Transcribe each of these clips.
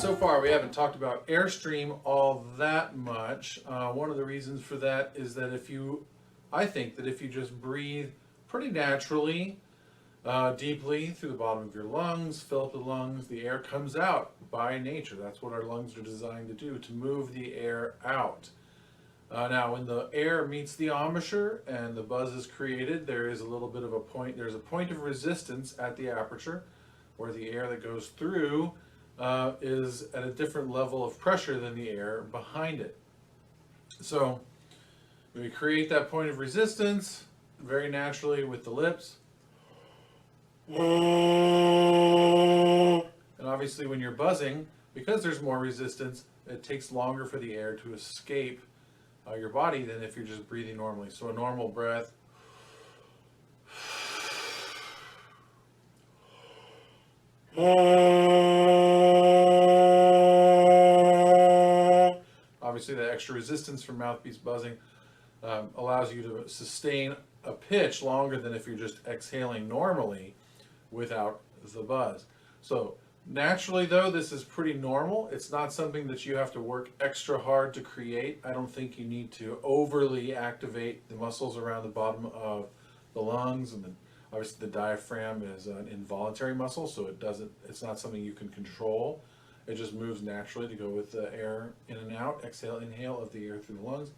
So far we haven't talked about airstream all that much. One of the reasons for that is that I think that if you just breathe pretty naturally, deeply through the bottom of your lungs, fill up the lungs, the air comes out by nature. That's what our lungs are designed to do, to move the air out. Now, when the air meets the embouchure and the buzz is created, there is a little bit of a point, there's a point of resistance at the aperture where the air that goes through is at a different level of pressure than the air behind it. So we create that point of resistance very naturally with the lips. And obviously when you're buzzing, because there's more resistance, it takes longer for the air to escape your body than if you're just breathing normally. So a normal breath. Obviously the extra resistance from mouthpiece buzzing allows you to sustain a pitch longer than if you're just exhaling normally without the buzz. So naturally though, this is pretty normal. It's not something that you have to work extra hard to create. I don't think you need to overly activate the muscles around the bottom of the lungs, and then obviously the diaphragm is an involuntary muscle, so it's not something you can control. It just moves naturally to go with the air in and out, exhale, inhale of the air through the lungs.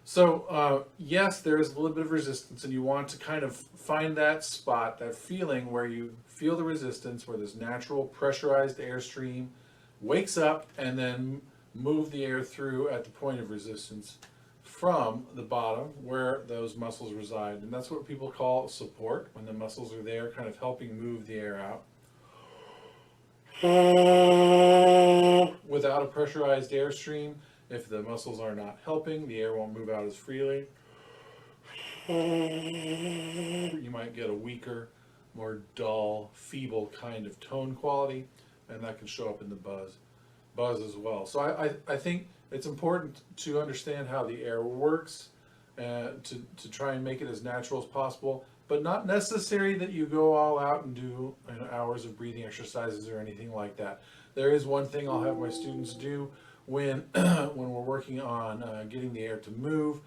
So yes, there is a little bit of resistance, and you want to kind of find that spot, that feeling where you feel the resistance, where this natural pressurized airstream wakes up, and then move the air through at the point of resistance from the bottom where those muscles reside. And that's what people call support, when the muscles are there kind of helping move the air out. Without a pressurized airstream, if the muscles are not helping, the air won't move out as freely. You might get a weaker, more dull, feeble kind of tone quality, and that can show up in the buzz as well. So I think it's important to understand how the air works, to try and make it as natural as possible, but not necessary that you go all out and do hours of breathing exercises or anything like that. There is one thing I'll have my students do when we're working on getting the air to move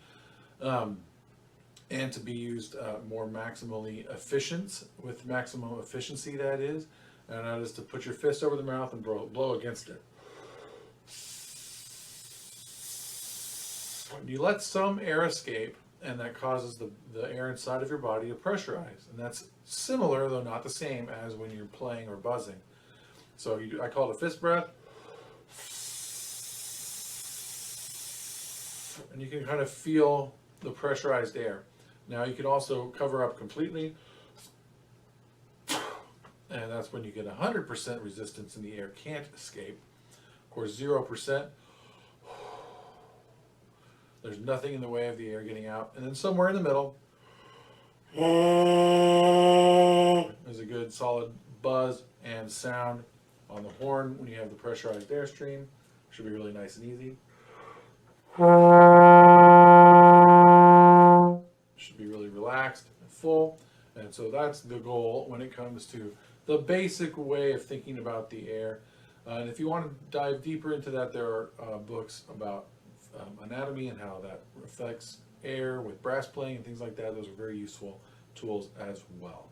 and to be used more maximally efficient, with maximum efficiency, that is, and that is to put your fist over the mouth and blow against it. You let some air escape, and that causes the air inside of your body to pressurize, and that's similar, though not the same, as when you're playing or buzzing. So I call it a fist breath. And you can kind of feel the pressurized air. Now you can also cover up completely, and that's when you get 100% resistance and the air can't escape. Of course, 0%, there's nothing in the way of the air getting out. And then somewhere in the middle is a good solid buzz and sound on the horn when you have the pressurized airstream. Should be really nice and easy. Should be really relaxed and full. And so that's the goal when it comes to the basic way of thinking about the air. And if you want to dive deeper into that, there are books about anatomy and how that affects air with brass playing and things like that. Those are very useful tools as well.